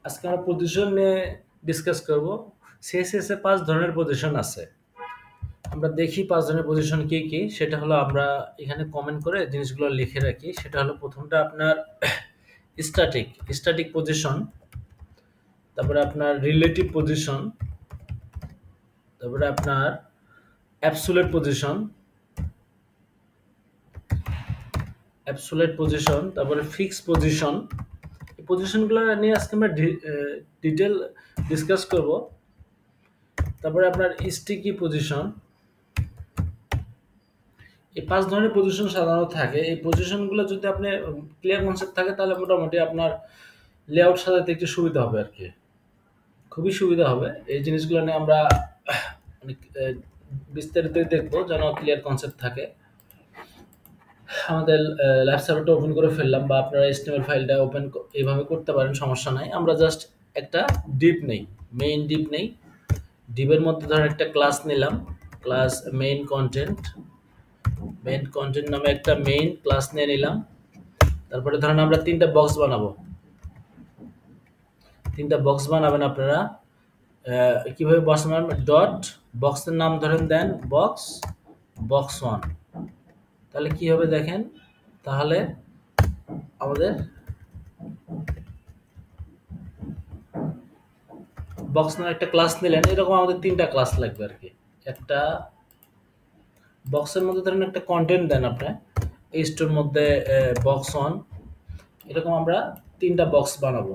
আজকে আমরা পজিশন নিয়ে ডিসকাস করব। সিএসএস এ 5 ধরনের পজিশন আছে। আমরা দেখি 5 ধরনের পজিশন কি, কি? সেটা হলো আমরা এখানে কমেন্ট করে জিনিসগুলো লিখে রাখি। সেটা হলো ১ম টা আপনার স্ট্যাটিক, স্ট্যাটিক পজিশন, তারপরে আপনার রিলেটিভ পজিশন, তারপরে আপনার অ্যাবসোলিউট পজিশন, অ্যাবসোলিউট পজিশন, তারপরে ফিক্সড পজিশন। এই পজিশনগুলো নিয়ে আজকে আমরা ডিটেল ডিসকাস করব। তারপরে আপনার স্টিকি পজিশন। এই ৫ ধরনের পজিশন সাধারণত থাকে। এই পজিশনগুলো যদি আপনি ক্লিয়ার কনসেপ্ট থাকে তাহলে মোটামুটি আপনার লেআউট সাজাতে একটু সুবিধা হবে আরকি। খুবই সুবিধা হবে। এই জিনিসগুলো নিয়ে আমরা অনেক বিস্তারিত দেখব যেন ক্লিয়ার কনসেপ্ট থাকে। আমাদের ল্যাব সার্ভারটা ওপেন করে ফেললাম বা আপনারা HTML ফাইলটা ওপেন এইভাবে করতে পারেন, সমস্যা নাই। আমরা জাস্ট একটা ডিপ নেই, মেইন ডিপ নেই। ডিপের মধ্যে ধরেন একটা ক্লাস নিলাম, ক্লাস মেইন কন্টেন্ট নামে একটা মেইন ক্লাস নিয়ে নিলাম। তারপরে ধরেন আমরা ৩টা বক্স বানাবো। ৩টা বক্স বানাবেন আপনারা। কিভাবে বক্স বানাবেন? ডট বক্সের নাম ধরেন দেন বক্স 1। তাহলে কি হবে দেখেন, তাহলে আমাদের বক্স নামে একটা ক্লাস নিলেন। এরকম আমাদের ৩টা ক্লাস লাগবে আর কি। একটা বক্সের মধ্যে ধরেন একটা কন্টেন্ট দেন আপনি, এইচটোর মধ্যে বক্স 1। এরকম আমরা ৩টা বক্স বানাবো।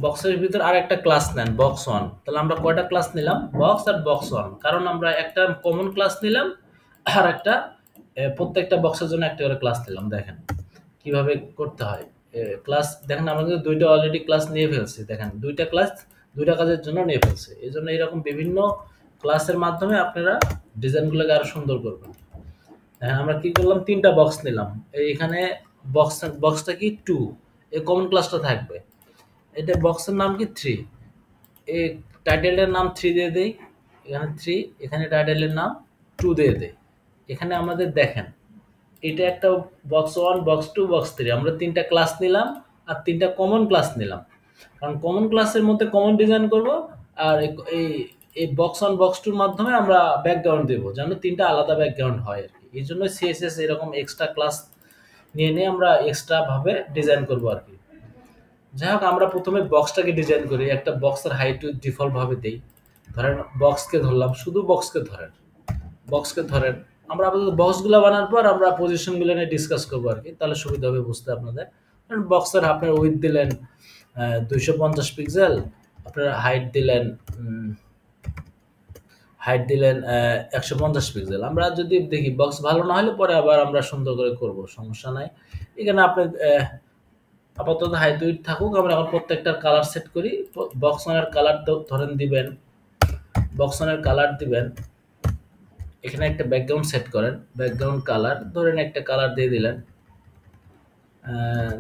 বক্সের ভিতর আর একটা ক্লাস নেন বক্স 1। তাহলে আমরা কয়টা ক্লাস নিলাম? বক্স আর বক্স 1। কারণ আমরা একটা কমন ক্লাস নিলাম আর একটা প্রত্যেকটা বক্সের জন্য একটা করে ক্লাস নিলাম। দেখেন কিভাবে করতে হয়। ক্লাস দেখেন আমরা কিন্তু ২টা অলরেডি ক্লাস নিয়ে ফেলছি। দেখেন ২টা ক্লাস ২টা কাজের জন্য নিয়ে ফেলছি। এজন্য এরকম বিভিন্ন ক্লাসের মাধ্যমে আপনারা ডিজাইনগুলোকে আরো সুন্দর করবেন। হ্যাঁ, আমরা কি করলাম? ৩টা বক্স নিলাম। এখানে বক্সটা কি 2, এই কমন ক্লাসটা থাকবে। এটা বক্সের নাম কি 3, এই টাইটেলের নাম 3 দিয়ে দেই। এখানে 3, এখানে টাইটেলের নাম 2 দিয়ে দেই। এখানে আমাদের দেখেন এটা একটা বক্স 1, বক্স 2, বক্স 3। আমরা 3টা ক্লাস নিলাম আর 3টা কমন ক্লাস নিলাম। কারণ কমন ক্লাসের মধ্যে কমন ডিজাইন করব আর এই এই বক্স 1, বক্স 2 এর মাধ্যমে আমরা ব্যাকগ্রাউন্ড দেব যেন 3টা আলাদা ব্যাকগ্রাউন্ড হয় আর কি। এই জন্য সিএসএস এরকম এক্সট্রা ক্লাস নিয়ে আমরা এক্সট্রা ভাবে ডিজাইন করব আর কি। যাই হোক, আমরা প্রথমে বক্সটাকে ডিজাইন করি। একটা বক্সের হাইট ডিফল্ট ভাবে দেই। ধরেন বক্সকে ধরলাম, শুধু বক্সকে ধরেন। আমরা আপাতত বক্সগুলো বানার পর আমরা পজিশনগুলো নিয়ে ডিসকাস করবো আর কি। তাহলে সুবিধা হবে বুঝতে আপনাদের। বক্সের আপনার উইথ দিলেন 250 পিক্সেল, আপনার হাইট দিলেন 150 পিক্সেল। আমরা যদি দেখি বক্স ভালো না হলে পরে আবার আমরা সুন্দর করে করব, সমস্যা নাই। এখানে আপনি আপাতত হাইট উইথ থাকুক। আমরা এখন প্রত্যেকটার কালার সেট করি। বক্স ওয়ানের কালার ধরেন দিবেন, বক্স ওয়ানের কালার দিবেন। এখানে একটা ব্যাকগ্রাউন্ড সেট করেন, ব্যাকগ্রাউন্ড কালার ধরেন একটা কালার দিয়ে দিলেন।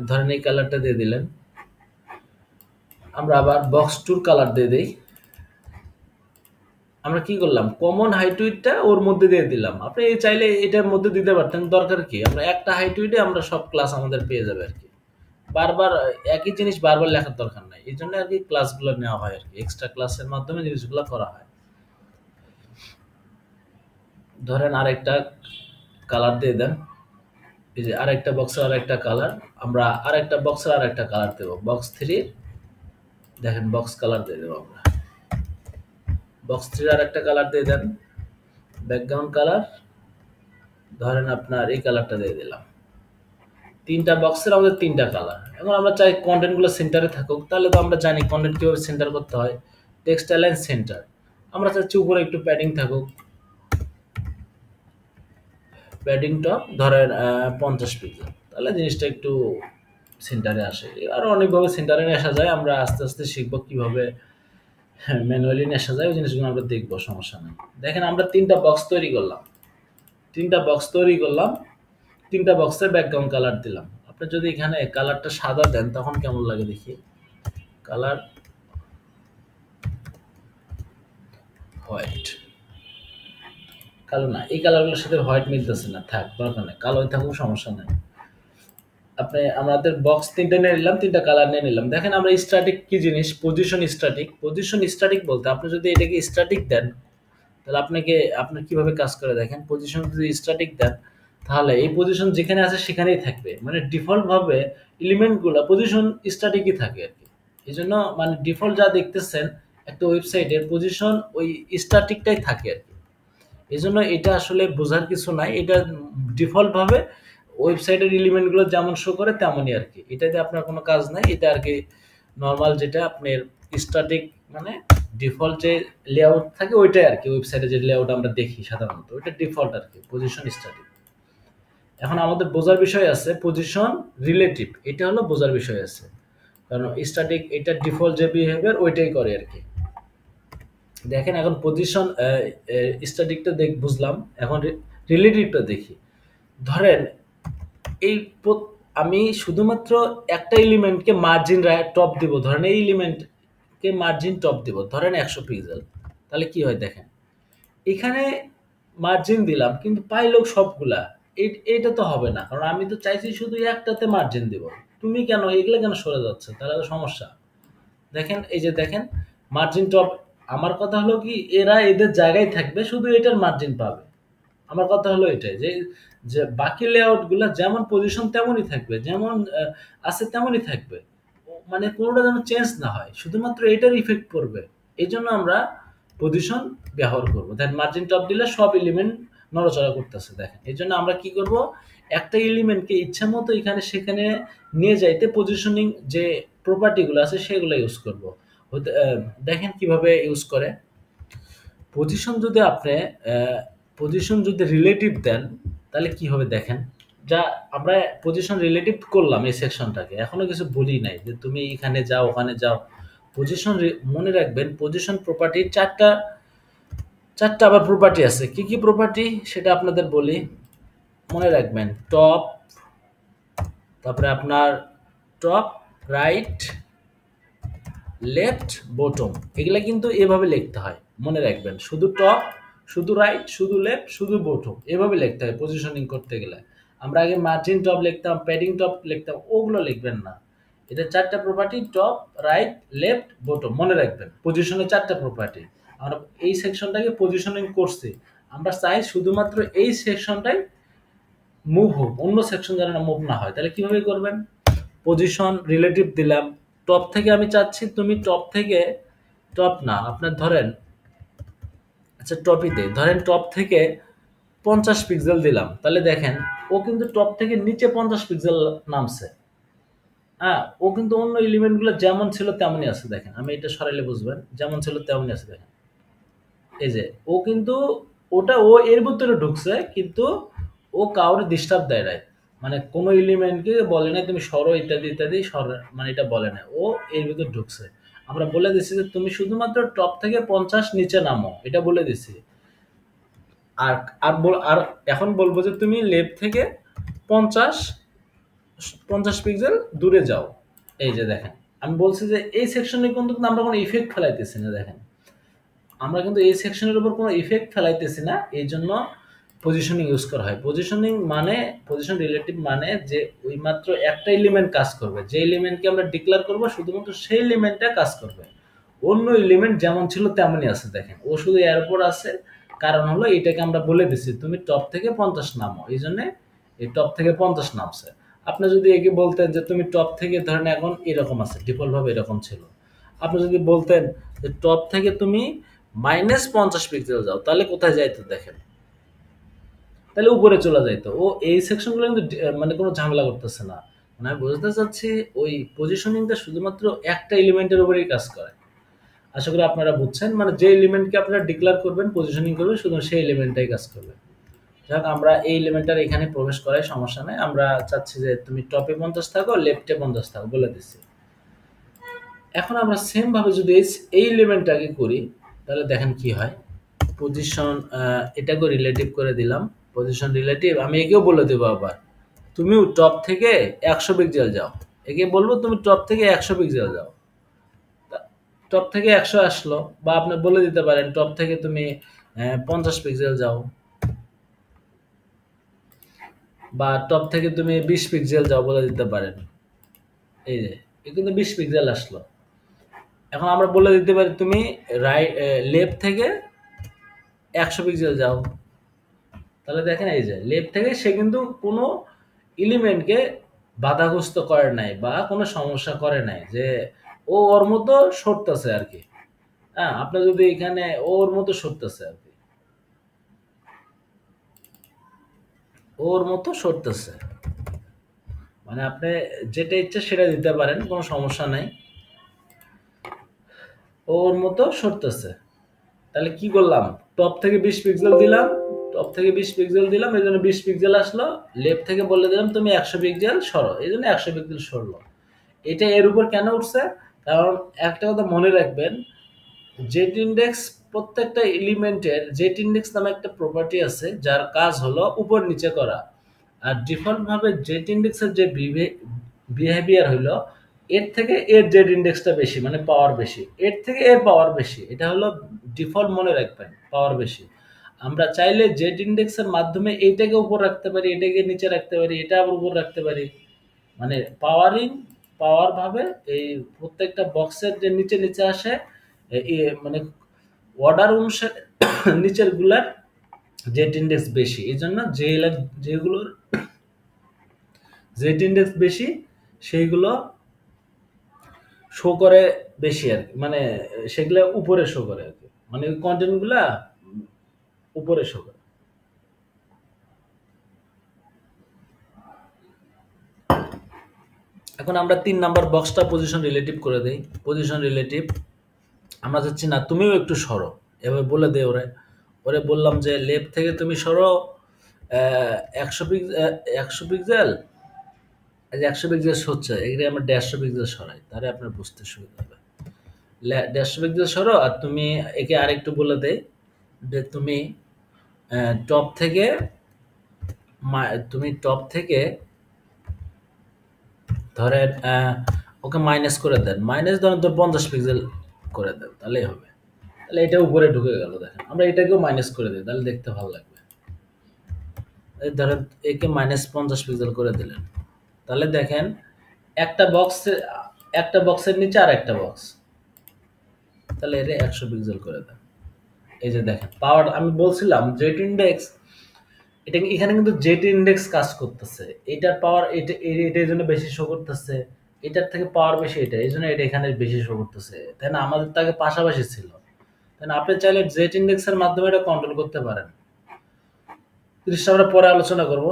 ধরেন এই কালারটা দিয়ে দিলেন। আমরা আবার বক্স 2 কালার দিয়ে দিই। আমরা কি করলাম? কমন হাইট উইথটা ওর মধ্যে দিয়ে দিলাম। আপনি চাইলে এটার মধ্যে দিতে পারতেন, দরকার কি? আমরা একটা হাইট উইথে আমরা সব ক্লাস আমাদের পেয়ে যাবে আর কি। বারবার একই জিনিস বারবার লেখার দরকার নাই। এই জন্য আর কি ক্লাসগুলো নেওয়া হয় আর কি। এক্সট্রা ক্লাসের মাধ্যমে জিনিসগুলো করা হয়। ধরেন আরেকটা কালার দিয়ে দেন। এই যে আরেকটা বক্সের আরেকটা কালার, আমরা আরেকটা বক্সের আরেকটা কালার দেবো। বক্স 3 দেখেন বক্স কালার দিয়ে দেবো আমরা। বক্স 3 আরেকটা কালার দিয়ে দেন, ব্যাকগ্রাউন্ড কালার ধরেন আপনার এই কালারটা দিয়ে দিলাম। 3টা বক্সের আমাদের 3টা কালার। এখন আমরা চাই কন্টেন্টগুলো সেন্টারে থাকুক। তাহলে তো আমরা জানি কন্টেন্ট কিভাবে সেন্টার করতে হয়। Text align centre. আমরা চাচ্ছি উপরে একটু প্যাডিং থাকুক। প্যাডিং টপ ধরেন 50 পিক্সেল। তাহলে জিনিসটা একটু সেন্টারে আসে। আরো অনেকভাবে সেন্টারে নিয়ে আসা যায়। আমরা আস্তে আস্তে শিখবো কিভাবে ম্যানুয়ালি নিয়ে আসা যায়। ওই জিনিসগুলো আমরা দেখবো, সমস্যা নেই। দেখেন আমরা 3টা বক্স তৈরি করলাম। 3টা বক্সের ব্যাকগ্রাউন্ড কালার দিলাম। আপনি যদি এখানে কালারটা সাদা দেন তখন কেমন লাগে দেখি। কালার হোয়াইট, কালো না, এই কালারগুলোর সাথে হোয়াইট মিলতেছে না, থাক দরকার নেই, কালোই থাকুক, সমস্যা নেই। আমাদের বক্স ৩ টা নিয়ে নিলাম, ৩ টা কালার নিয়ে নিলাম। দেখেন আমরা স্ট্যাটিক কি জিনিস? Position static. পজিশন স্ট্যাটিক বলতে আপনি যদি এটাকে স্ট্যাটিক দেন, তাহলে আপনার কিভাবে কাজ করে দেখেন। পজিশন যদি স্ট্যাটিক দেন, তাহলে এই পজিশন যেখানে আছে সেখানেই থাকবে। মানে ডিফল্ট ভাবে এলিমেন্টগুলা পজিশন স্ট্যাটিকই থাকে আরকি। এজন্য মানে ডিফল্ট যা দেখতেছেন একটা ওয়েবসাইটের পজিশন ওই স্ট্যাটিকটাই থাকে আরকি। এজন্য এটা আসলে বোঝার কিছু নাই। এটা ডিফল্ট ভাবে ওয়েবসাইটের এলিমেন্ট গুলো যেমন শো করে তেমনই আরকি। এটাতে আপনার কোনো কাজ নাই। এটা আরকি নরমাল যেটা আপনার স্ট্যাটিক মানে ডিফল্ট যে লেআউট থাকে ওইটাই আরকি। ওয়েবসাইটে যে লেআউট আমরা দেখি সাধারণত ওইটা ডিফল্ট আরকি, পজিশন স্ট্যাটিক। এখন আমাদের বোঝার বিষয় আছে পজিশন রিলেটিভ। এটা হলো বোঝার বিষয় আছে। কারণ স্ট্যাটিক এটা ডিফল্ট যে বিহেভিয়ার ওইটাই করে আরকি। দেখেন এখন পজিশন স্ট্যাটিকটা বুঝলাম। এখন রিলেটিভটা দেখি। ধরেন এই আমি শুধুমাত্র একটা এলিমেন্টকে মার্জিন টপ দিব। ধরেন এই এলিমেন্টকে মার্জিন টপ দিব, ধরেন ১০০ পিক্সেল। তাহলে কি হয় দেখেন, এখানে মার্জিন দিলাম কিন্তু পাইলো সবগুলা। এইটা তো হবে না, কারণ আমি তো চাইছি শুধু একটাতে মার্জিন দিব। তুমি কেন এগুলো কেন সরে যাচ্ছে? তাহলে তো সমস্যা। দেখেন এই যে দেখেন মার্জিন টপ। আমার কথা হলো কি, এরা এদের জায়গায় থাকবে, শুধু এটার মার্জিন পাবে। আমার কথা হলো এটাই যে যে বাকি লেআউট গুলা যেমন পজিশন তেমনই থাকবে, যেমন আছে তেমনই থাকবে। মানে কোনোটা যেন চেঞ্জ না হয়, শুধুমাত্র এটার ইফেক্ট পড়বে। এই জন্য আমরা পজিশন ব্যবহার করবো। দেন মার্জিন টপ দিলে সব এলিমেন্ট নড়াচড়া করতেছে। দেখেন এই জন্য আমরা কি করব, একটা এলিমেন্টকে ইচ্ছা মতো এখানে সেখানে নিয়ে যাইতে পজিশনিং যে প্রপার্টিগুলো আছে সেগুলো ইউজ করব। দেখেন কিভাবে ইউজ করে। পজিশন যদি আপনি পজিশন যদি রিলেটিভ দেন, তাহলে কি হবে দেখেন। যা আমরা পজিশন রিলেটিভ করলাম এই সেকশনটাকে, এখনো কিছু বলি নাই যে তুমি এখানে যাও ওখানে যাও। পজিশন মনে রাখবেন পজিশন প্রপার্টি চারটা আবার প্রপার্টি আছে। কি কি প্রপার্টি সেটা আপনাদের বলি, মনে রাখবেন। টপ, তারপরে আপনার টপ, রাইট, লেফট, বটম। এগুলা কিন্তু এভাবে লিখতে হয়, মনে রাখবেন। শুধু টপ, শুধু রাইট, শুধু লেফট, শুধু বটম, এভাবে লিখতে হয় পজিশনিং করতে গেলে। আমরা আগে মার্জিন টপ লিখতাম, প্যাডিং টপ লিখতাম, ওগুলো লিখবেন না। এটা চারটা property, top, right, left, bottom, মনে রাখবেন। পজিশনের চারটা প্রপার্টি। আমরা এই সেকশনটাকে পজিশনিং করছি, আমরা চাই শুধুমাত্র এই সেকশনটাই মুভ হোক, অন্য সেকশন যেন মুভ না হয়। তাহলে কিভাবে করবেন? পজিশন রিলেটিভ দিলাম। টপ থেকে আমি চাচ্ছি তুমি টপ থেকে, টপ না আপনার ধরেন, আচ্ছা টপই দেই, ধরেন টপ থেকে 50 পিক্সেল দিলাম। তাহলে দেখেন ও কিন্তু টপ থেকে নিচে 50 পিক্সেল নামছে। হ্যাঁ, ও কিন্তু অন্য এলিমেন্ট গুলো যেমন ছিল তেমনই আছে। দেখেন আমি এটা সরাইলে বুঝবেন, যেমন ছিল তেমনই আছে। দেখেন এই যে ও কিন্তু ও এর ভিতরে ঢুকছে, কিন্তু ও কাউরে ডিস্টার্ব দেয় নাই। মানে কোনো এলিমেন্টকে বলে নাই তুমি সরো ইত্যাদি ইত্যাদি, মানে এটা বলে নাই। ও এর ভিতর ঢুকছে। আমরা বলে দিছি যে তুমি শুধুমাত্র টপ থেকে 50 নিচে নামো, এটা বলে দিছি। আর আর এখন বলবো যে তুমি লেফট থেকে 50 50 পিক্সেল দূরে যাও। এই যে দেখেন আমি বলছি যে এই সেকশনে কিন্তু আমরা কোনো ইফেক্ট ফেলাইতেছি না। দেখেন আমরা কিন্তু এই সেকশনের উপর কোনো ইফেক্ট ফেলাইতেছি না, এই জন্য পজিশনিং ইউজ করা হয়। পজিশনিং মানে পজিশন রিলেটিভ মানে যে ওই মাত্র একটা এলিমেন্ট কাজ করবে, যে এলিমেন্টকে আমরা ডিক্লেয়ার করব শুধুমাত্র সেই এলিমেন্টটা কাজ করবে। অন্য এলিমেন্ট যেমন ছিল তেমনই আছে। দেখেন ও শুধু এর উপর আছে, কারণ হলো এটাকে আমরা বলে দিছি তুমি টপ থেকে 50 নামো, এই জন্য এই টপ থেকে 50 নামছে। আপনি যদি একে বলতেন যে তুমি টপ থেকে ধরেন এখন এরকম আছে, ডিফল্ট ভাবে এরকম ছিল। আপনি যদি বলতেন যে টপ থেকে তুমি -50 পিক্সেল যাও, তাহলে কোথায় যাইতো দেখেন, তাহলে উপরে চলে যাইতো। ও এই সেকশনগুলো কিন্তু মানে কোনো ঝামেলা করতেছে না। মানে আমি বুঝতে চাচ্ছি ওই পজিশনিংটা শুধুমাত্র একটা এলিমেন্টের উপরেই কাজ করে। আশা করি আপনারা বুঝছেন। মানে যে এলিমেন্টকে আপনারা ডিক্লেয়ার করবেন পজিশনিং করবেন, শুধু সেই এলিমেন্টটাই কাজ করবে। যাক আমরা এই এলিমেন্টটার এখানে প্রবেশ করাই সমস্যা নাই। আমরা চাচ্ছি যে তুমি টপে 50 থাকো, লেফটে 50 থাকো, বলে দিচ্ছি। এখন আমরা সেম ভাবে যদি এই এলিমেন্টটাকে করি, তাহলে দেখেন কি হয়। পজিশন এটাকে রিলেটিভ করে দিলাম। পজিশন রিলেটিভ আমি একেও বলে দেবো আবার তুমিও টপ থেকে 100 পিক্সেল যাও। একে বলবো তুমি টপ থেকে 100 পিক্সেল যাও। টপ থেকে 100 আসলো, বা আপনি বলে দিতে পারেন টপ থেকে তুমি 50 পিক্সেল যাও। বা টপ থেকে তুমি 20 পিক্সেল যাও বলে দিতে পারেন। এই যে এ কিন্তু 20 পিক্সেল আসলো। এখন আমরা বলে দিতে পারি তুমি লেফট থেকে 100 পিক্সেল যাও। তাহলে দেখেন এই যে লেফট থেকে সে কিন্তু কোনো এলিমেন্টকে বাধাগ্রস্ত করে নাই বা কোনো সমস্যা করে নাই, যে ও ওর মতো সরতেছে আর কি। হ্যাঁ, আপনি যদি এখানে ওর মতো সরতেছে আর কি, ওর মতো সরতেছে, মানে আপনি যেটা ইচ্ছা সেটা দিতে পারেন, কোনো সমস্যা নাই। ওর মতো সরতেছে। তাহলে কি করলাম, টপ থেকে 20 পিক্সেল দিলাম, টপ থেকে 20 পিক্সেল দিলাম, এই জন্য 20 পিক্সেল আসলো। লেফট থেকে বলে দিলাম তুমি 100 পিক্সেল সরো, এই জন্য 100 পিক্সেল সরলো। এটা এর উপর কেন উঠছে? কারণ একটা কথা মনে রাখবেন, জেট ইন্ডেক্স, প্রত্যেকটা এলিমেন্টের জেট ইন্ডেক্স নামে একটা প্রপার্টি আছে যার কাজ হলো উপর নিচে করা। আর ডিফল্ট ভাবে জেট ইন্ডেক্সের যে বিহেভিয়ার হলো, এর থেকে এর জেড ইন্ডেক্সটা বেশি, মানে পাওয়ার বেশি, এর থেকে এর পাওয়ার বেশি, এটা হলো ডিফল্ট, মনে রাখবেন পাওয়ার বেশি। আমরা চাইলে জেড ইন্ডেক্সের মাধ্যমে এইটাকে উপর রাখতে পারি, এটাকে নিচে রাখতে পারি, এটা আবার উপর রাখতে পারি, মানে পাওয়ার ভাবে এই প্রত্যেকটা বক্সের যে নিচে নিচে আসে, মানে অর্ডার অনুসারে নিচের গুলার জেড ইন্ডেক্স বেশি, এই জন্য যেগুলোর জেড ইন্ডেক্স বেশি সেইগুলো শো করে বেশি আর কি, মানে সেগুলো উপরে শো করে আর কি, মানে ওই কন্টেন্ট গুলা উপরে শো করে। এখন আমরা 3 নাম্বার বক্সটা পজিশন রিলেটিভ করে দেই। পজিশন রিলেটিভ আমরা চাচ্ছি না তুমিও একটু সরো, এভাবে বলে দে ওরে। ওরে বললাম যে লেফট থেকে তুমি সরো 100 পিক্সেল, 100 পিক্সেল হচ্ছে এগুলি আমরা 150 পিক্সেল সরাই, তাহলে আপনার বুঝতে সুবিধা হবে। 150 পিক্সেল সরো, আর তুমি একে আরেকটু বলে দেয় যে টপ থেকে তুমি টপ থেকে ধরেন ওকে মাইনাস করে দেন, মাইনাস ধরেন তো 50 পিক্সেল করে দেন, তাহলেই হবে। তাহলে এটা উপরে ঢুকে গেল, দেখেন আমরা এটাকেও মাইনাস করে দিই, তাহলে দেখতে ভালো লাগবে। এই ধরেন একে -50 পিক্সেল করে দিলেন, তাহলে দেখেন একটা বক্সের নিচে আর একটা বক্স, তাহলে এটা 100 পিক্সেল করে দেন। এই যে দেখেন পাওয়ার, আমি বলছিলাম জেট ইন্ডেক্স, এটা এখানে কিন্তু জেট ইন্ডেক্স কাজ করতেছে, এটার পাওয়ার এটা এই জন্য বেশি শো করতেছে, এটার থেকে পাওয়ার বেশি এটা, এই জন্য এটা এখানে বেশি শো করতেছে, তাই না? আমাদের তো আগে পাশাপাশি ছিল, তাই না? আপনি চাইলে জেট ইন্ডেক্সের মাধ্যমে এটা কন্ট্রোল করতে পারেন। জিনিসটা আমরা পরে আলোচনা করব,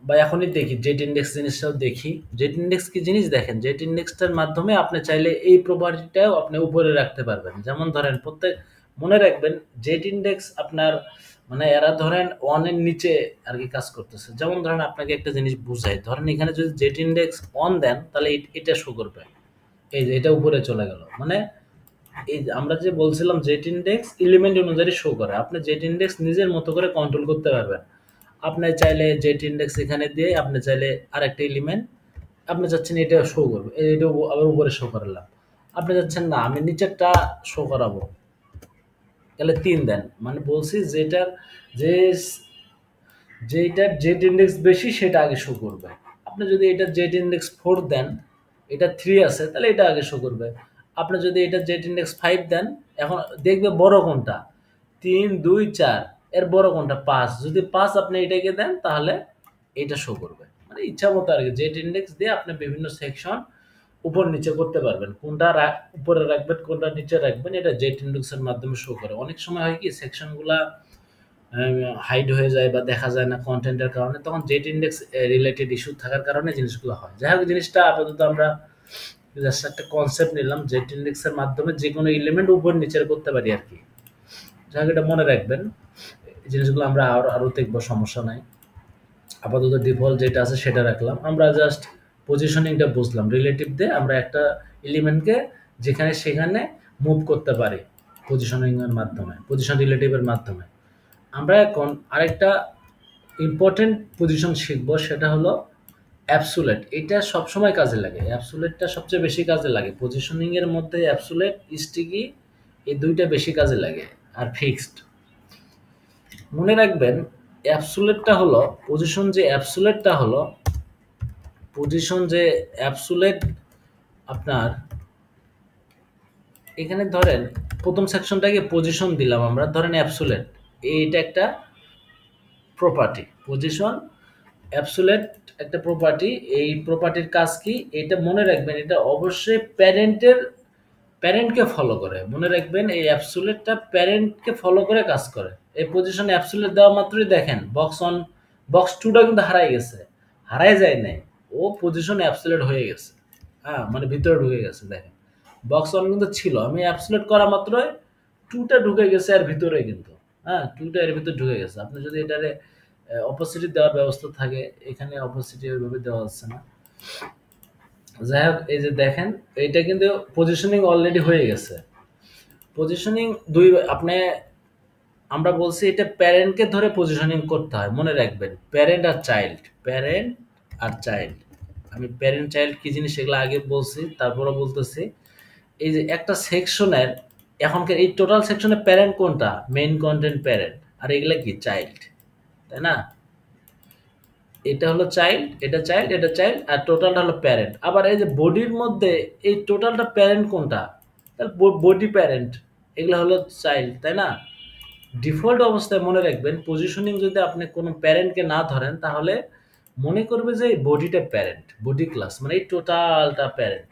বা এখনই দেখি জেট ইন্ডেক্স জিনিসটাও দেখি। জেট ইন্ডেক্স কি জিনিস দেখেন, জেট ইন্ডেক্সটার মাধ্যমে আপনি চাইলে এই প্রপার্টিটাও আপনি উপরে রাখতে পারবেন। যেমন ধরেন মনে রাখবেন জেট ইন্ডেক্স আপনার, মানে এরা ধরেন এর নিচে আর কি কাজ করতেছে। যেমন ধরেন আপনাকে একটা জিনিস বুঝাই, ধরেন এখানে যদি জেট ইন্ডেক্স দেন তাহলে এটা শো করবে, এই যে এটা উপরে চলে গেল, মানে এই যে আমরা যে বলছিলাম জেট ইন্ডেক্স এলিমেন্ট অনুযায়ী শো করে, আপনি জেট ইন্ডেক্স নিজের মতো করে কন্ট্রোল করতে পারবেন। আপনি চাইলে জেট ইন্ডেক্স এখানে দিয়ে, আপনি চাইলে আরেকটা এলিমেন্ট আপনি চাচ্ছেন এটা শো করবে, এটা আবার উপরে শো করালাম। আপনি চাচ্ছেন না আমি নিচেরটা শো করাবো, তাহলে 3 দেন, মানে বলছি যে যেটার জেড ইন্ডেক্স বেশি সেটা আগে শো করবে। আপনি যদি এটা জেড ইন্ডেক্স 4 দেন, এটা 3 আছে, তাহলে এটা আগে শো করবে। আপনি যদি এটা জেড ইন্ডেক্স 5 দেন, এখন দেখবে বড় কোনটা, 3 2 4, এর বড় কোনটা 5, যদি 5 আপনি এটাকে দেন তাহলে এটা শো করবে। মানে ইচ্ছা মতো আর কি জেড ইন্ডেক্স দিয়ে আপনি বিভিন্ন সেকশন উপর নিচে করতে পারবেন, কোনটা উপরে রাখবেন কোনটা নিচে রাখবেন, এটা জেড ইন্ডেক্সের মাধ্যমে শো করে। অনেক সময় হয় কি সেকশনগুলা হাইড হয়ে যায় বা দেখা যায় না কন্টেন্টের কারণে, তখন জেট ইন্ডেক্স রিলেটেড ইস্যু থাকার কারণে জিনিসগুলো হয়। যাই হোক, জিনিসটা আপাতত আমরা জাস্ট একটা কনসেপ্ট নিলাম, জেট ইন্ডেক্সের মাধ্যমে যে কোনো এলিমেন্ট উপর নিচের করতে পারি আর কি। যাই হোক, এটা মনে রাখবেন, এই জিনিসগুলো আমরা আরও দেখবো, সমস্যা নাই। আপাতত ডিফল্ট যেটা আছে সেটা রাখলাম, আমরা জাস্ট পজিশনিংটা বুঝলাম। রিলেটিভ দিয়ে আমরা একটা এলিমেন্টকে যেখানে সেখানে মুভ করতে পারি পজিশনিংয়ের মাধ্যমে, পজিশন রিলেটিভের মাধ্যমে। আমরা এখন আরেকটা ইম্পর্টেন্ট পজিশন শিখবো, সেটা হলো অ্যাবসুলেট। এটা সবসময় কাজে লাগে, অ্যাবসুলেটটা সবচেয়ে বেশি কাজে লাগে পজিশনিং এর মধ্যে। অ্যাবসুলেট, স্টিকি, এই দুইটা বেশি কাজে লাগে। আর ফিক্সড, মনে রাখবেন অ্যাবসোলিউটটা হলো পজিশন যে অ্যাবসোলিউট আপনার এখানে ধরেন প্রথম সেকশনটাকে পজিশন দিলাম আমরা, ধরেন অ্যাবসোলিউট, এইটা একটা প্রপার্টি। পজিশন অ্যাবসোলিউট একটা প্রপার্টি। এই প্রপার্টির কাজ কি, এটা মনে রাখবেন, এটা অবশ্যই প্যারেন্টকে ফলো করে। মনে রাখবেন এই অ্যাবসোলিউটটা প্যারেন্টকে ফলো করে কাজ করে। এই পজিশনে অ্যাবসোলিউট দেওয়া মাত্রই দেখেন বক্স টুটা কিন্তু হারাই গেছে, হারাই যায় নাই, ও পজিশন অ্যাবসোলিউট হয়ে গেছে। হ্যাঁ, মানে ভিতরে ঢুকে গেছে। দেখেন বক্স অন কিন্তু ছিল, আমি অ্যাবসোলিউট করা মাত্রই টুটা ঢুকে গেছে এর ভিতরে কিন্তু। হ্যাঁ, টুটা এর ভিতরে ঢুকে গেছে। আপনি যদি এটারে অপোজিট দেওয়ার ব্যবস্থা থাকে, এখানে অপোজিট ওইভাবে দেওয়া হচ্ছে না। যাই হোক, এই যে দেখেন এইটা কিন্তু পজিশনিং অলরেডি হয়ে গেছে। পজিশনিং আপনি, আমরা বলছি এটা প্যারেন্টকে ধরে পজিশনিং করতে হয়। মনে রাখবেন প্যারেন্ট আর চাইল্ড। আমি প্যারেন্ট চাইল্ড কি জিনিস সেগুলো আগে বলছি, তারপরে বলতেছি। এই যে একটা সেকশনের এখনকার এই টোটাল সেকশনের প্যারেন্ট কোনটা, মেইন কন্টেন্ট প্যারেন্ট, আর এগুলা কি চাইল্ড, তাই না? এটা হলো চাইল্ড, এটা চাইল্ড, আর টোটালটা হলো প্যারেন্ট। আবার এই যে বডির মধ্যে এই টোটালটা প্যারেন্ট কোনটা, তাহলে বডি প্যারেন্ট, এগুলো হলো চাইল্ড, তাই না? ডিফল্ট অবস্থায় মনে রাখবেন পজিশনিং যদি আপনি কোনো প্যারেন্টকে না ধরেন, তাহলে মনে করবে যে এই বডিটা প্যারেন্ট, বডি ক্লাস মানে এই টোটালটা প্যারেন্ট।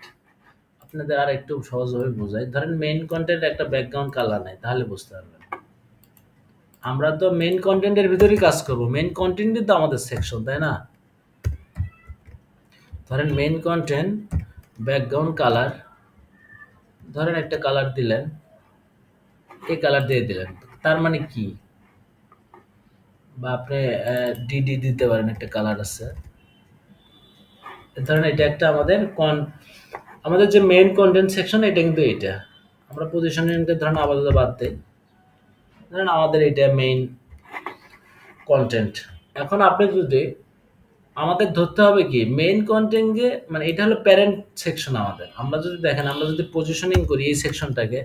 আপনাদের আর একটু সহজভাবে বোঝাই, ধরেন মেইন কন্টেন্ট একটা ব্যাকগ্রাউন্ড কালার নাই, তাহলে বুঝতে পারবেন। আমরা তো মেইন কন্টেন্টের ভিতরেই কাজ করব, মেইন কন্টেন্টই তো আমাদের সেকশন, তাই না? ধরেন মেইন কন্টেন্ট ব্যাকগ্রাউন্ড কালার, ধরেন একটা কালার দিলেন, এই কালার দিয়ে দিলেন, তার মানে কি, বা আপনি ডিডি দিতে পারেন, একটা কালার আছে। ধরেন এটা একটা আমাদের যে মেইন কন্টেন্ট সেকশন, এটা কিন্তু এটা আমরা পজিশনিংটা ধরেন আপাতত বাদ দেই। ধরেন আমাদের এটা মেইন কন্টেন্ট। এখন আপনি যদি, আমাদের ধরতে হবে কি মেইন কন্টেন্টে, মানে এটা হলো প্যারেন্ট সেকশন আমাদের। আমরা যদি দেখেন, আমরা যদি পজিশনিং করি এই সেকশনটাকে,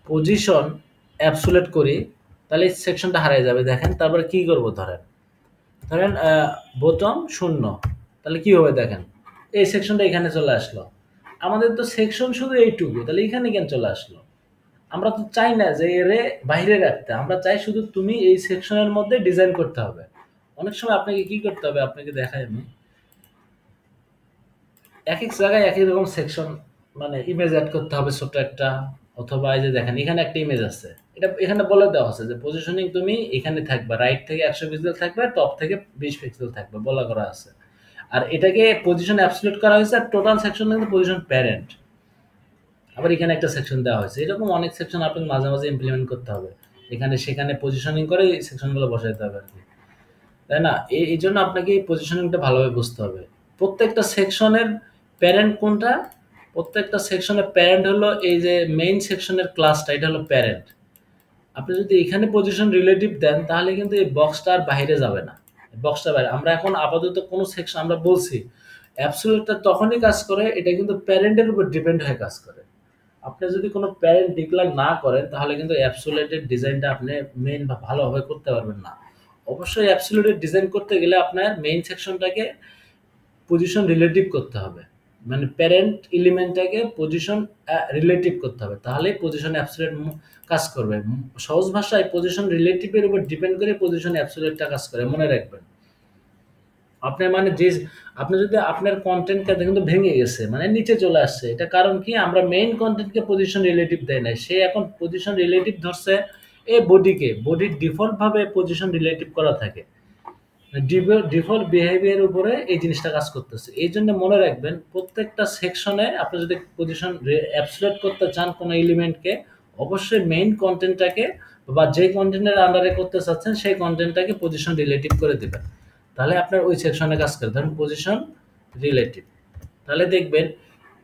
পজিশন অ্যাবসোলিউট করি, তাহলে এই সেকশনটা হারিয়ে যাবে। দেখেন তারপরে কি করব, ধরেন ধরেন বোতাম শূন্য, তাহলে কি হবে দেখেন, এই সেকশনটা এখানে চলে আসলো। আমাদের তো সেকশন শুধু এইটুকু, তাহলে এখানে কেন চলে আসলো? আমরা তো চাই না যে এরে বাইরে রাখতে, আমরা চাই শুধু তুমি এই সেকশনের মধ্যে ডিজাইন করতে হবে। অনেক সময় আপনাকে কি করতে হবে, আপনাকে দেখাই আমি, এক এক জায়গায় এক এক রকম সেকশন, মানে ইমেজ অ্যাড করতে হবে ছোট একটা, অথবা এই যে দেখেন এখানে একটা ইমেজ আছে, এটা এখানে বলে দেওয়া আছে যে পজিশনিং তুমি এখানে থাকবে, রাইট থেকে 100 পিক্সেল থাকবে, টপ থেকে 20 পিক্সেল থাকবে, বলা করা আছে। আর এটাকে পজিশন অ্যাবসলিউট করা হয়েছে, আর টোটাল সেকশন কিন্তু পজিশন প্যারেন্ট। আবার এখানে একটা সেকশন দেওয়া হয়েছে। এরকম অনেক সেকশন আপনাকে মাঝে মাঝে ইমপ্লিমেন্ট করতে হবে, এখানে সেখানে পজিশনিং করে এই সেকশনগুলো বসাইতে হবে আর কি, তাই না? এই জন্য আপনাকে এই পজিশনিংটা ভালোভাবে বুঝতে হবে। প্রত্যেকটা সেকশনের প্যারেন্ট কোনটা, প্রত্যেকটা সেকশনের প্যারেন্ট হলো এই যে মেইন সেকশনের ক্লাসটা, এটা হলো প্যারেন্ট। আপনি যদি এখানে পজিশন রিলেটিভ দেন, তাহলে কিন্তু এই বক্সটা আর বাইরে যাবে না, বক্সটা বাইরে। আমরা এখন আপাতত কোনো সেকশন, আমরা বলছি অ্যাবসলিউটটা তখনই কাজ করে, এটা কিন্তু প্যারেন্টের উপর ডিপেন্ড হয়ে কাজ করে। আপনি যদি কোনো প্যারেন্ট ডিক্লেয়ার না করেন, তাহলে কিন্তু অ্যাবসোলিউটের ডিজাইনটা আপনি মেইন বা ভালোভাবে করতে পারবেন না। অবশ্যই অ্যাবসোলিউটের ডিজাইন করতে গেলে আপনার মেইন সেকশনটাকে পজিশন রিলেটিভ করতে হবে, মানে প্যারেন্ট এলিমেন্টটাকে পজিশন রিলেটিভ করতে হবে, তাহলেই পজিশন অ্যাবসোলিউট কাজ করবে। সহজ ভাষায় পজিশন রিলেটিভের উপর ডিপেন্ড করে পজিশন অ্যাবসোলিউটটা কাজ করে, মনে রাখবেন। আপনার মানে যে, আপনি যদি আপনার কন্টেন্টটা কিন্তু ভেঙে গেছে, মানে নিচে চলে আসছে, এটা কারণ কি, আমরা মেইন কন্টেন্টকে পজিশন রিলেটিভ দেয় নাই, সে এখন পজিশন রিলেটিভ ধরছে এই বডির ডিফল্ট ভাবে পজিশন রিলেটিভ করা থাকে, ডিফল্ট বিহেভিয়ার উপরে এই জিনিসটা কাজ করতেছে। এই জন্য মনে রাখবেন প্রত্যেকটা সেকশনে আপনি যদি পজিশন অ্যাবসলিউট করতে চান কোনো এলিমেন্টকে, অবশ্যই মেইন কন্টেন্টটাকে বা যে কন্টেন্টের আন্ডারে করতে চাচ্ছেন সেই কন্টেন্টটাকে পজিশন রিলেটিভ করে দেবেন, তাহলে আপনার ওই সেকশনে কাজ করে। ধরুন পজিশন রিলেটিভ, তাহলে দেখবেন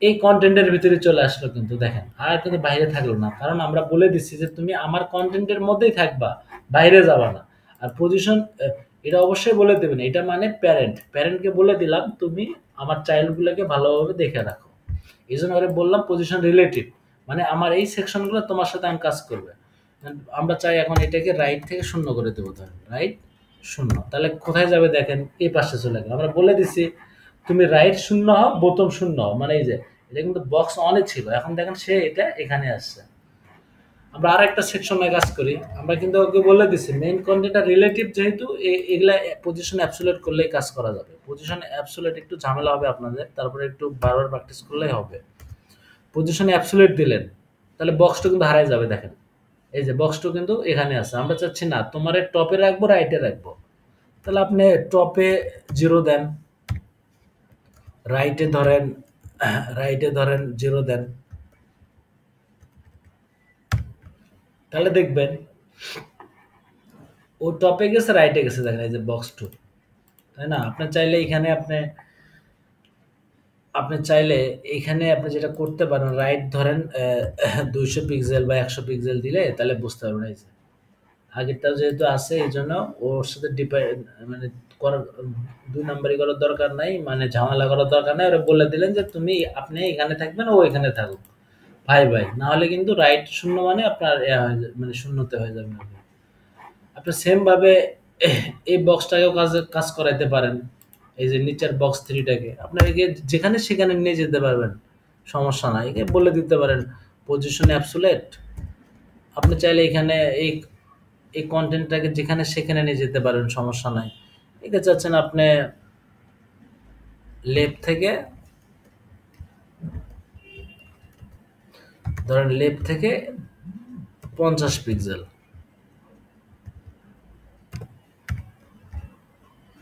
এই কন্টেন্টের ভিতরে চলে আসলো, কিন্তু দেখেন আর কিন্তু বাইরে থাকলো না, কারণ আমরা বলে দিচ্ছি যে তুমি আমার কন্টেন্টের মধ্যেই থাকবা, বাইরে যাবা না। আর পজিশন, এটা অবশ্যই বলে দেবেন, এটা মানে প্যারেন্টকে বলে দিলাম তুমি আমার চাইল্ডগুলোকে ভালোভাবে দেখে রাখো। এই জন্য ওরা বললাম পজিশন রিলেটিভ, মানে আমার এই সেকশনগুলো তোমার সাথে আমি কাজ করবে। আমরা চাই এখন এটাকে রাইট থেকে শূন্য করে দেবো, ধরেন রাইট শূন্য। তাহলে কোথায় যাবে দেখেন, এই পাশে চলে গেল। আমরা বলে দিছি তুমি রাইট শূন্য হও, বোতাম শূন্য হও, মানে এই যে এটা কিন্তু বক্স অনে ছিল, এখন দেখেন সে এটা এখানে আসছে। আমরা আর একটা সেকশনে কাজ করি, আমরা কিন্তু ওকে বলে দিছি মেইন কন্টেন্ট আর রিলেটিভ, যেহেতু এগুলা পজিশন অ্যাবসোলিউট করলেই কাজ করা যাবে। পজিশন অ্যাবসোলিউট একটু ঝামেলা হবে আপনাদের, তারপরে একটু বারবার প্র্যাকটিস করলেই হবে। পজিশনে অ্যাবসোলিউট দিলেন, তাহলে বক্সটা কিন্তু হারাই যাবে। দেখেন এই যে বক্সটা কিন্তু এখানে আছে, আমরা চাচ্ছি না তোমার টপে রাখবো, রাইটে রাখবো। তাহলে আপনি টপে 0 দেন, রাইটে ধরেন রাইটে ধরেন 0 দেন। তাহলে দেখবেন ও টপে গেছে, রাইটে গেছে, দেখেন এই যে বক্স 2, তাই না? আপনি চাইলে এখানে আপনি চাইলে এখানে আপনি যেটা করতে পারেন, রাইট ধরেন 200 পিক্সেল বা 100 পিক্সেল দিলে তাহলে বুঝতে পারবেন। এই যে আগেরটাও যেহেতু আছে এই জন্য ওর সাথে মানে করার 2 নাম্বারই করার দরকার নাই, মানে ঝামেলা করার দরকার নাই। ওরা বলে দিলেন যে তুমি আপনি এখানে থাকবেন, ও এখানে থাকুক, ভাই ভাই। না হলে কিন্তু রাইট শূন্য মানে আপনার মানে শূন্যতে হয়ে যাবে। আপনি সেম ভাবে এই বক্সটাকেও কাজ করাইতে পারেন। এই যে নিচের বক্স 3টাকে আপনার একে যেখানে সেখানে নিয়ে যেতে পারবেন, সমস্যা নাই। একে বলে দিতে পারেন পজিশন অ্যাবসোলিউট। আপনি চাইলে এখানে এই এই কন্টেন্টটাকে যেখানে সেখানে নিয়ে যেতে পারেন, সমস্যা নাই। একে চাচ্ছেন আপনি লেফট থেকে, ধরেন লেফট থেকে 50 পিক্সেল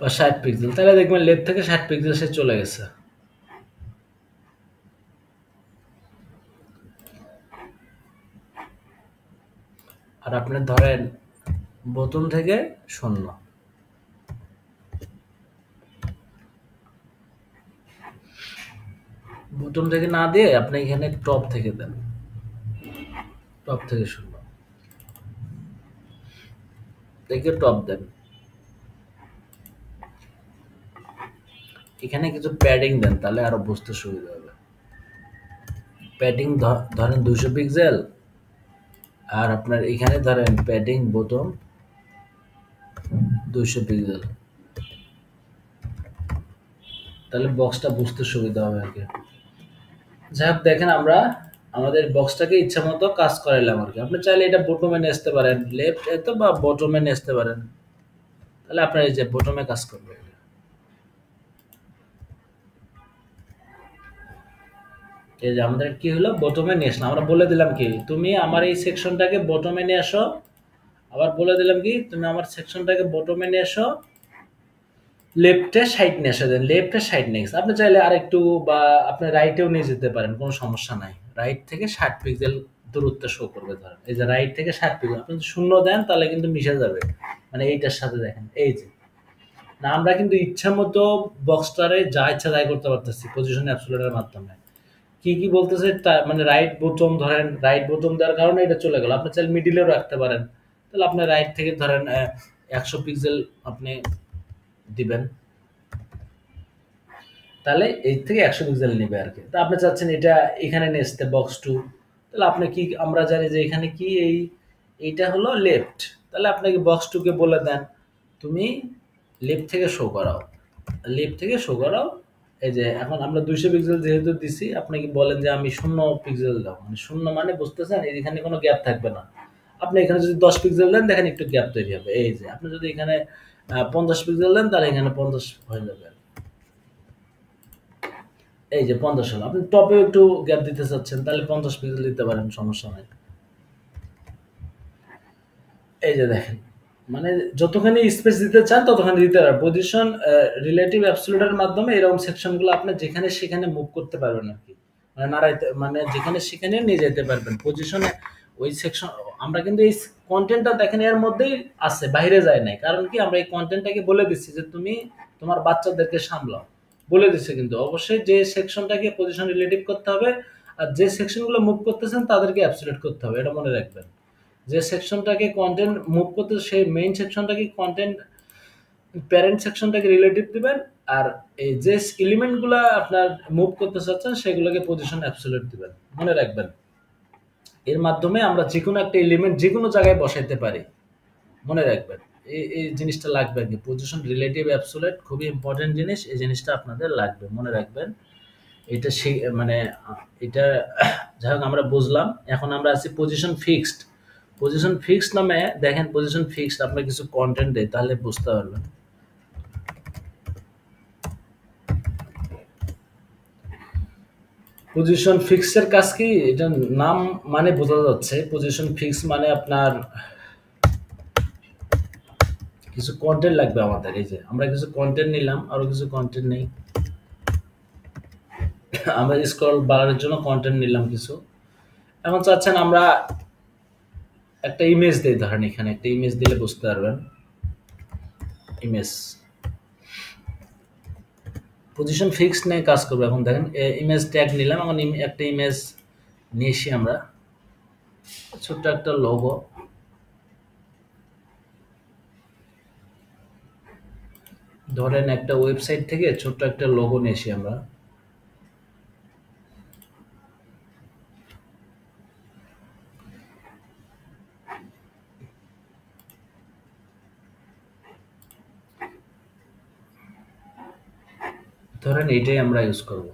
বা 60 পিক্সেল, তাহলে দেখবেন লেফট থেকে 60 পিক্সেল সে চলে গেছে। আর আপনি ধরেন বোতাম থেকে 0, বোতাম থেকে না দিয়ে আপনি এখানে টপ থেকে দেন, টপ থেকে 0 থেকে টপ দেন। এখানে কিছু প্যাডিং দেন, তাহলে আরো বুঝতে সুবিধা হবে। প্যাডিং ধরেন 200 পিক্সেল, আর আপনার এখানে ধরেন প্যাডিং বোতাম 200 পিক্সেল, তাহলে বক্সটা বুঝতে সুবিধা হবে আর কি। যাই হোক, দেখেন আমরা আমাদের বক্সটাকে ইচ্ছা মতো কাজ করাইলাম আর কি। আপনি চাইলে এটা বটমে নিয়ে আসতে পারেন, লেফট এত বা বটমে নিয়ে আসতে পারেন, তাহলে আপনার এই যে বটমে কাজ করবে। এই যে আমাদের কি হলো, বটমে নিয়ে আসলাম। আমরা বলে দিলাম কি তুমি আমার এই সেকশনটাকে বটমে নিয়ে আসো, আবার বলে দিলাম কি তুমি আমার সেকশনটাকে বটমে নিয়ে আসো, লেফটে সাইড নিয়ে এসে দেন, লেফটে সাইড নিয়ে গেছে। আপনি চাইলে আরেকটু বা আপনি রাইটেও নিয়ে যেতে পারেন, কোনো সমস্যা নাই। রাইট থেকে 60 পিক্সেল দূরত্ব শো করবে। ধরেন এই যে রাইট থেকে 60 পিক্সেল, আপনি যদি শূন্য দেন তাহলে কিন্তু মিশে যাবে, মানে এইটার সাথে। দেখেন এই যে না, আমরা কিন্তু ইচ্ছা মতো বক্সটারে যা ইচ্ছা তাই করতে পারতেছি পজিশন অ্যাবসোলিউটের মাধ্যমে। কি কি বলতেছে মানে রাইট বোতাম, ধরেন রাইট বোতাম দেওয়ার কারণে এটা চলে গেল। আপনি চাইলে মিডিলেও রাখতে পারেন, তাহলে আপনি রাইট থেকে ধরেন 100 পিক্সেল আপনি দিবেন, তাহলে এই থেকে 100 পিক্সেল নেবে আর কি। তো আপনি চাচ্ছেন এটা এখানে নিয়ে আসতে বক্স 2, তাহলে আপনি কি, আমরা জানি যে এখানে কি এইটা হলো লেফট, তাহলে আপনাকে বক্স 2 কে বলে দেন তুমি লেফট থেকে শো করাও, লেফট থেকে শো করাও। এই যে এখন আমরা 200 পিক্সেল যেহেতু দিছি, আপনি কি বলেন যে আমি 0 পিক্সেল দাও, মানে 0 মানে বুঝতেছেন এখানে কোনো গ্যাপ থাকবে না। আপনি এখানে যদি 10 পিক্সেল দেন, দেখেন একটু গ্যাপ তৈরি হবে। এই যে আপনি যদি এখানে 50 পিক্সেল দেন, তাহলে এখানে 50 হয়ে যাবে। এই যে 50 হলো। আপনি টপেও একটু গ্যাপ দিতে চাচ্ছেন, তাহলে 50 পিক্সেল দিতে পারেন, সমস্যা নাই। এই যে দেখেন, মানে যতখানি স্পেস দিতে চান ততখানি দিতে পারেন। পজিশন রিলেটিভ অ্যাবসোলিউটের মাধ্যমে এরকম সেকশনগুলো আপনি যেখানে সেখানে মুভ করতে পারবেন আর কি। মানে নাড়াইতে, মানে যেখানে সেখানে নিয়ে যেতে পারবেন পজিশনে। ওই সেকশন আমরা কিন্তু এই কন্টেন্টটা দেখেন এর মধ্যেই আছে, বাইরে যায় নাই। কারণ কি আমরা এই কন্টেন্টটাকে বলে দিচ্ছি যে তুমি তোমার বাচ্চাদেরকে সামলাও, বলে দিচ্ছে। কিন্তু অবশ্যই যে সেকশনটাকে পজিশন রিলেটিভ করতে হবে, আর যে সেকশনগুলো মুভ করতেছেন তাদেরকে অ্যাবসোলিউট করতে হবে, এটা মনে রাখবেন। যে সেকশনটাকে কন্টেন্ট মুভ করতে, সেই মেইন সেকশনটাকে কন্টেন্ট, প্যারেন্ট সেকশনটাকে রিলেটিভ দিবেন, আর এই যে এলিমেন্ট গুলা আপনার মুভ করতে চাচ্ছেন সেগুলোকে পজিশন অ্যাবসোলিউট দিবেন, মনে রাখবেন। এর মাধ্যমে আমরা যে কোনো একটা এলিমেন্ট যে কোনো জায়গায় বসাইতে পারি, মনে রাখবেন। এই জিনিসটা লাগবে আর কি। পজিশন রিলেটিভ অ্যাবসোলিউট খুবই ইম্পর্টেন্ট জিনিস। এই জিনিসটা আপনাদের লাগবে, মনে রাখবেন। এটা মানে এটা যাই হোক আমরা বুঝলাম। এখন আমরা আছি পজিশন ফিক্সড। পজিশন ফিক্সড নামে দেখেন, পজিশন ফিক্সড আপনার কিছু কন্টেন্ট দেয়, তাহলে বুঝতে পারবেন। পজিশন ফিক্সের কাজ কি, এটা নাম মানে বোঝা যাচ্ছে। পজিশন ফিক্স মানে আপনার কিছু কন্টেন্ট লাগবে আমাদের। এই যে আমরা কিছু কন্টেন্ট নিলাম, আরো কিছু কন্টেন্ট নেই। আমরা স্ক্রল বাড়ানোর জন্য কন্টেন্ট নিলাম কিছু। এখন চাচ্ছেন আমরা একটা ইমেজ দিই, ধরেন এখানে একটা ইমেজ দিলে বুঝতে পারবেন। ইমেজ পজিশন ফিক্স নিয়ে কাজ করবো। এখন দেখেন ইমেজ ট্যাগ নিলাম, এখন একটা ইমেজ নিয়েছি আমরা, ছোট্ট একটা লোগো। ধরেন একটা ওয়েবসাইট থেকে ছোট্ট একটা লোগো নিয়েছি আমরা। ধরেন এটাই আমরা ইউজ করব।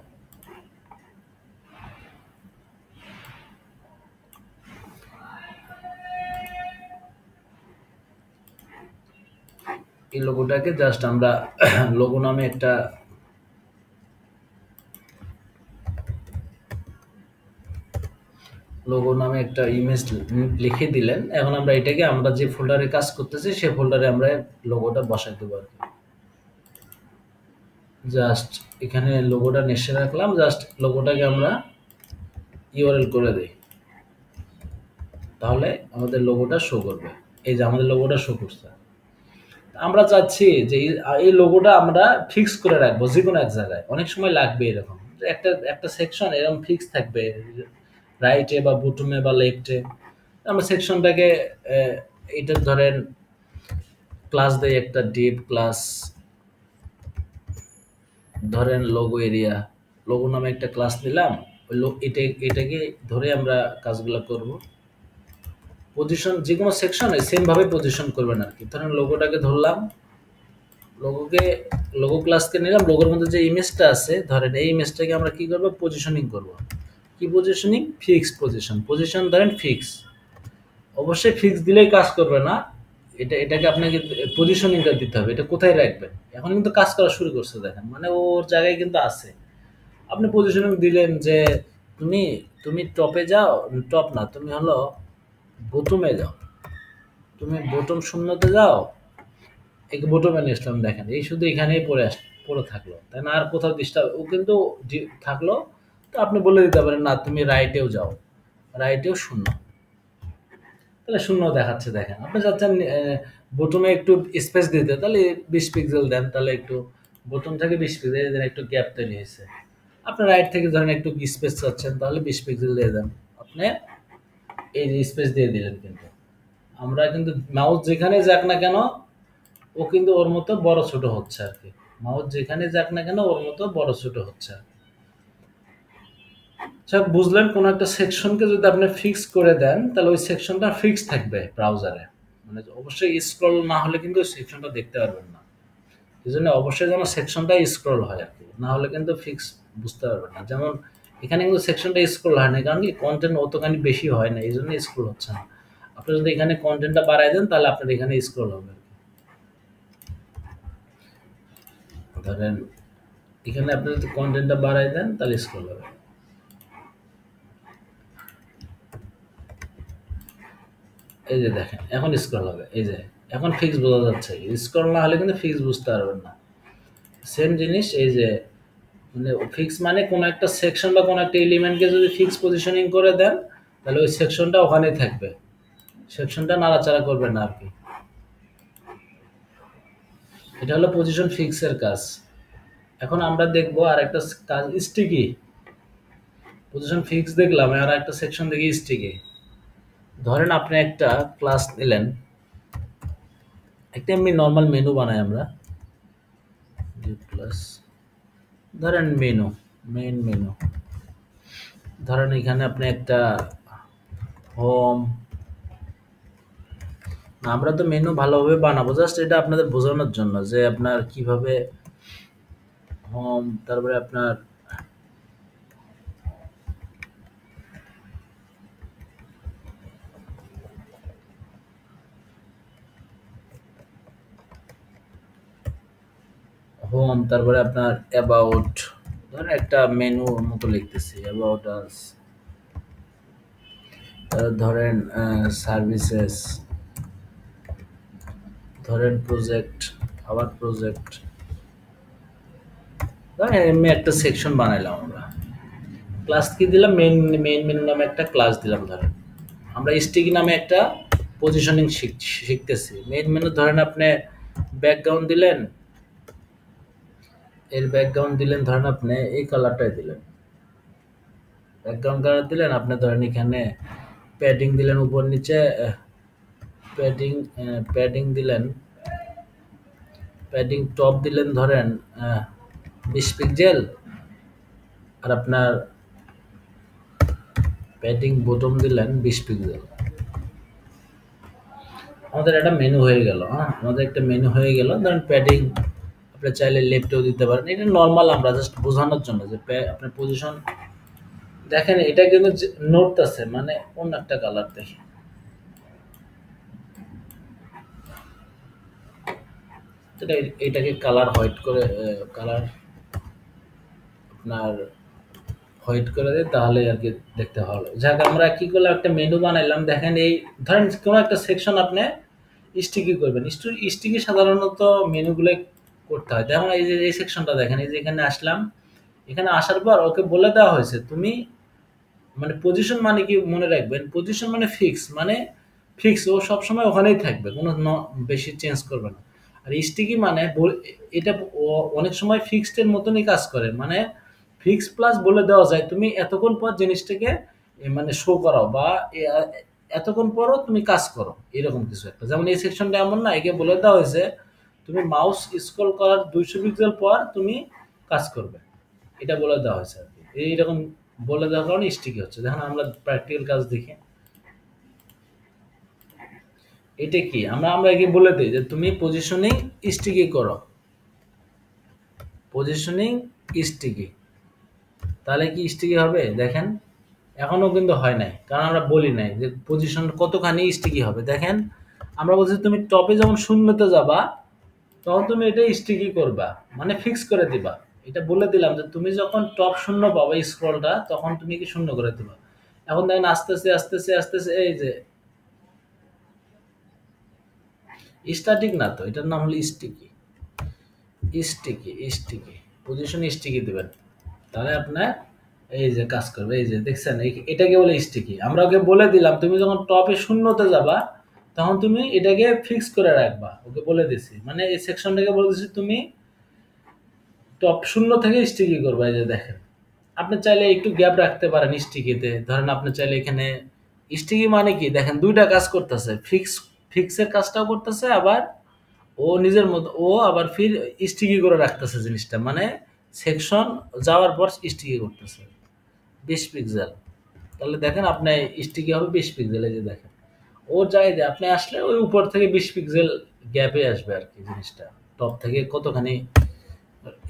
এই লোগোটাকে জাস্ট আমরা লোগো নামে একটা ইমেজ লিখে দিলেন। এখন আমরা এটাকে আমরা যে ফোল্ডারে কাজ করতেছি সেই ফোল্ডারে আমরা লোগোটা বসাই দেবো আর কি। জাস্ট এখানে লোগোটা নিচে রাখলাম, জাস্ট লোগোটাকে আমরা ইউআরএল করে দিই, তাহলে আমাদের লোগোটা শো করবে। এই যে আমাদের লোগোটা শো করছে। আমরা চাচ্ছি যে এই লোগোটা আমরা ফিক্স করে রাখবো যে কোনো এক জায়গায়, অনেক সময় লাগবে এরকম। একটা একটা সেকশন এরকম ফিক্স থাকবে, রাইটে বা বটমে বা লেফটে। আমরা সেকশনটাকে এটা ধরেন ক্লাস দেই, একটা ডিপ ক্লাস, ধরেন লোগো এরিয়া, লোগো নামে একটা ক্লাস নিলাম। ওই এটাকে ধরে আমরা কাজগুলো করব। পজিশন যে কোনো সেকশনে সেম ভাবে পজিশন করবেন আর কি। ধরেন লোগোটাকে ধরলাম, লোগো ক্লাসকে নিলাম, লোগোর মধ্যে যে ইমেজটা আছে ধরেন এই ইমেজটাকে আমরা কি করব, পজিশনিং করব। কি পজিশনিং? Fix position. পজিশন ধরেন ফিক্স, অবশ্যই ফিক্স দিলেই কাজ করবে না। এটাকে আপনাকে পজিশনিংটা দিতে হবে, এটা কোথায় রাখবেন। এখন কিন্তু কাজ করা শুরু করছে, দেখেন মানে ওর জায়গায় কিন্তু আছে। আপনি পজিশনিং দিলেন যে তুমি তুমি টপে যাও, টপ না, তুমি হলো বটমে যাও, তুমি বটম শূন্যতে যাও। এই বটমে নিয়ে আসলাম, দেখেন এই শুধু এখানেই পড়ে থাকলো, তাই না? আর কোথাও ডিস্টার্ব ও কিন্তু থাকলো। তো আপনি বলে দিতে পারেন না তুমি রাইটেও যাও, রাইটেও শূন্য, তাহলে শূন্য দেখাচ্ছে। দেখেন আপনি চাচ্ছেন বটমে একটু স্পেস দিতে, তাহলে 20 পিক্সেল দেন, তাহলে একটু বটম থেকে 20 পিক্সেল দেন, একটু গ্যাপ তৈরি হয়েছে। আপনি রাইট থেকে ধরেন একটু স্পেস চাচ্ছেন, তাহলে 20 পিক্সেল দিয়ে দেন। আপনি এই যে স্পেস দিয়ে দিলেন, কিন্তু আমরা কিন্তু মাউস যেখানে যাক না কেন ও কিন্তু ওর মতো বড় ছোট হচ্ছে আর কি। মাউস যেখানে যাক না কেন ওর মতো বড় ছোট হচ্ছে আর কি। সব বুঝলেন? কোন একটা সেকশনকে যদি আপনি ফিক্স করে দেন তাহলে ওই সেকশনটা ফিক্স থাকবে ব্রাউজারে। মানে অবশ্যই স্ক্রল না হলে কিন্তু ওই সেকশনটা দেখতে পারবেন না। এজন্য অবশ্যই যেন সেকশনটা স্ক্রল হয় আর কি, না হলে কিন্তু ফিক্স বুঝতে পারবেন না। যেমন এখানে কিন্তু সেকশনটা স্ক্রল হয় না, কারণ কি কন্টেন্ট অতখানি বেশি হয় না, এই জন্য স্ক্রল হচ্ছে না। আপনি যদি এখানে কন্টেন্টটা বাড়ায় দেন তাহলে আপনার এখানে স্ক্রল হবে আর কি। ধরেন এখানে আপনি যদি কন্টেন্টটা বাড়ায় দেন তাহলে স্ক্রল হবে। এই যে দেখেন এখন স্ক্রল হবে, এই যে এখন ফিক্স বোঝা যাচ্ছে। স্ক্রল না হলে কিন্তু ফিক্স বুঝতে পারবেন না। সেম জিনিস এই যে মানে ফিক্স মানে কোনো একটা সেকশন বা কোনো একটা এলিমেন্টকে যদি ফিক্স পজিশনিং করে দেন তাহলে ওই সেকশনটা ওখানেই থাকবে, সেকশনটা নাড়াচাড়া করবে না আর কি। এটা হলো পজিশন ফিক্সের কাজ। এখন আমরা দেখবো আর একটা কাজ, স্টিকি। পজিশন ফিক্স দেখলাম, আর একটা সেকশন দেখি স্টিকি। ধরেন আপনি একটা ক্লাস নিলেন, একটা এমনি নর্মাল মেনু বানাই আমরা, প্লাস ধরেন মেইন মেনু। ধরেন এখানে আপনি একটা হোম, না, আমরা তো মেনু ভালোভাবে বানাবো, জাস্ট এটা আপনাদের বোঝানোর জন্য যে আপনার কিভাবে হোম, তারপরে আপনার হোম, তারপরে আপনার অ্যাবাউট, ধরেন একটা মেনু মতো লিখতেছি অ্যাবাউট আস, ধরেন সার্ভিসেস, ধরেন প্রজেক্ট, আবার প্রজেক্ট, ধরেন এমনি একটা সেকশন বানাইলাম আমরা। ক্লাস কি দিলাম, মেইন মেনু নামে একটা ক্লাস দিলাম। ধরেন আমরা স্টিকি নামে একটা পজিশনিং শিখতেছি। মেইন মেনু ধরেন আপনি ব্যাকগ্রাউন্ড দিলেন, এর ব্যাকগ্রাউন্ড দিলেন, ধরেন আপনি এই কালারটাই দিলেন, ব্যাকগ্রাউন্ড কালার দিলেন। আপনি ধরেন এখানে প্যাডিং দিলেন উপর নিচে, প্যাডিং প্যাডিং দিলেন, প্যাডিং টপ দিলেন ধরেন 20 পিক্সেল, আর আপনার প্যাডিং বটম দিলেন 20 পিক্সেল। আমাদের একটা মেনু হয়ে গেল। হ্যাঁ, আমাদের একটা মেনু হয়ে গেল। ধরেন প্যাডিং আপনি চাইলে লেফটেও দিতে পারেন। এটা নর্মাল, আমরা জাস্ট বোঝানোর জন্য যে আপনার পজিশন দেখেন। এটা কিন্তু নোট আছে, মানে অন্য একটা কালার দেখে, এটা এটাকে কালার হোয়াইট করে, কালার আপনার হোয়াইট করে দেয়, তাহলে আর কি দেখতে ভালো। যাক, আমরা কি করলাম, একটা মেনু বানাইলাম। দেখেন এই ধরেন কোনো একটা সেকশন আপনি স্টিকি করবেন। স্টিকি সাধারণত মেনুগুলো করতে হয়। দেখুন এই যে এই সেকশনটা দেখেন, এই যে এখানে আসলাম, এখানে আসার পর ওকে বলে দেওয়া হয়েছে তুমি মানে পজিশন মানে কি মনে রাখবেন, পজিশন মানে ফিক্স, মানে ফিক্স, ও সবসময় ওখানেই থাকবে, কোনো বেশি চেঞ্জ করবে না। আর স্টিকি মানে এটা ও অনেক সময় ফিক্সড এর মতনই কাজ করে, মানে ফিক্স প্লাস বলে দেওয়া যায় তুমি এতক্ষণ পর জিনিসটাকে মানে শো করাও, বা এতক্ষণ পরও তুমি কাজ করো, এরকম কিছু একটা। যেমন এই সেকশনটা এমন না, একে বলে দেওয়া হয়েছে তুমি মাউস স্ক্রল করার 200 পিক্সেল পর তুমি কাজ করবে, এটা বলে দেওয়া হয়েছে আর কি। এইরকম বলে দেওয়ার কারণে স্টিকি হচ্ছে। দেখুন আমরা প্র্যাকটিক্যাল কাজ দেখি, এটা কি আমরা আমরা একে বলে দিই যে তুমি পজিশনিং স্টিকি করো, পজিশনিং স্টিকি, তাহলে কি স্টিকি হবে? দেখেন এখনো কিন্তু হয় নাই, কারণ আমরা বলি নাই যে পজিশন কতখানি স্টিকি হবে। দেখেন আমরা বলছি তুমি টপে যখন শূন্যতে যাবা তখন তুমি এটা স্টিকি করবা, মানে ফিক্স করে দিবা। এটা বলে দিলাম যে তুমি যখন টপ শূন্য পাবা স্ক্রলটা, তখন তুমি কি শূন্য করে দিবা। এখন দেখেন আস্তে আস্তে আস্তে আস্তে আস্তে এই যে স্ট্যাটিক না তো, এটার নাম হলো স্টিকি। স্টিকি পজিশন স্টিকি দিবেন, তাহলে আপনার এই যে কাজ করবে। এই যে দেখছেন, এটাকে বলে স্টিকি। আমরা ওকে বলে দিলাম তুমি যখন টপে শূন্যতে যাবা তখন তুমি এটাকে ফিক্স করে রাখবা, ওকে বলে দিছি। মানে এই সেকশনটাকে বলে দিছি তুমি টপ শূন্য থেকে স্টিকি করবা। এই যে দেখেন, আপনি চাইলে একটু গ্যাপ রাখতে পারেন স্টিকিতে। ধরেন আপনি চাইলে এখানে স্টিকি মানে কি দেখেন দুইটা কাজ করতেছে, ফিক্সের কাজটাও করতেছে, আবার ও নিজের মতো ও আবার ফির স্টিকি করে রাখতেছে জিনিসটা, মানে সেকশন যাওয়ার পর স্টিকি করতেছে 20 পিক্সেল। তাহলে দেখেন আপনি স্টিকি হবে 20 পিক্সেল। এই যে দেখেন ও যায় যে আপনি আসলে ওই উপর থেকে 20 পিক্সেল গ্যাপে আসবে আর কি জিনিসটা, টপ থেকে কতখানি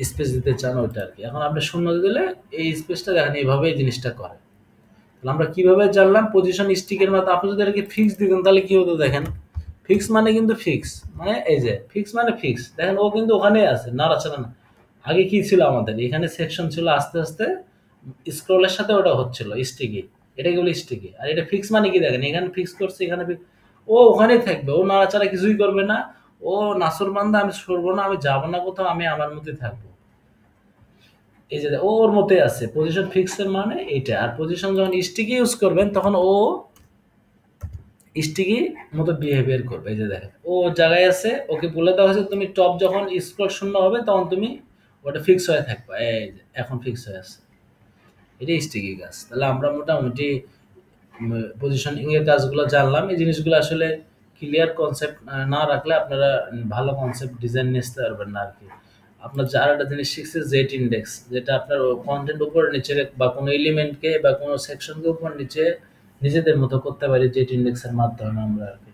স্পেস দিতে চান ওইটা আর কি। এখন আপনি শূন্য দিলে এই স্পেসটা দেখেন এইভাবে এই জিনিসটা করে। তাহলে আমরা কিভাবে জানলাম পজিশন স্টিকের মতো। আপনি যদি এটাকে ফিক্স দিতেন তাহলে কি হতো দেখেন, ফিক্স মানে কিন্তু ফিক্স, মানে এই যে ফিক্স মানে ফিক্স, দেখেন ও কিন্তু ওখানেই আছে, নাড়াচাড়া না। আগে কি ছিল আমাদের এখানে সেকশন ছিল, আস্তে আস্তে স্ক্রলের সাথে ওটা হচ্ছিল স্টিকি, এটাকে বলে স্টিকি। আর এটা ফিক্স মানে কি দেখেন, এখানে ফিক্স করছে, এখানে ও ওখানেই থাকবে, ও নাড়াচাড়া কিছুই করবে না। ও নাসর বান্দা, আমি সরবো না, আমি যাবো না কোথাও, আমি আমার মধ্যে থাকবো। এই যে ও ওর মতোই আছে, পজিশন ফিক্সের মানে এইটা। আর পজিশন যখন স্টিকি ইউজ করবেন তখন ও স্টিকি মতো বিহেভিয়ার করবে। এই যে দেখেন ও জায়গায় আছে, ওকে বলে দেওয়া হয়েছে তুমি টপ যখন স্ক্রল শূন্য হবে তখন তুমি ওটা ফিক্স হয়ে থাকবে। এই যে এখন ফিক্স হয়ে আছে, এটাই স্টিকি কাজ। তাহলে আমরা মোটামুটি পজিশনিং এর কাজগুলো জানলাম। এই জিনিসগুলো আসলে ক্লিয়ার কনসেপ্ট না রাখলে আপনারা ভালো কনসেপ্ট ডিজাইন নিতে পারবেন না আর কি। আপনার যার একটা জিনিস শিখছে জেট ইন্ডেক্স, যেটা আপনার কন্টেন্ট উপর নিচে বা কোনো এলিমেন্টকে বা কোনো সেকশনকে উপর নিচে নিজেদের মতো করতে পারি জেট ইন্ডেক্সের মাধ্যমে আমরা আর কি।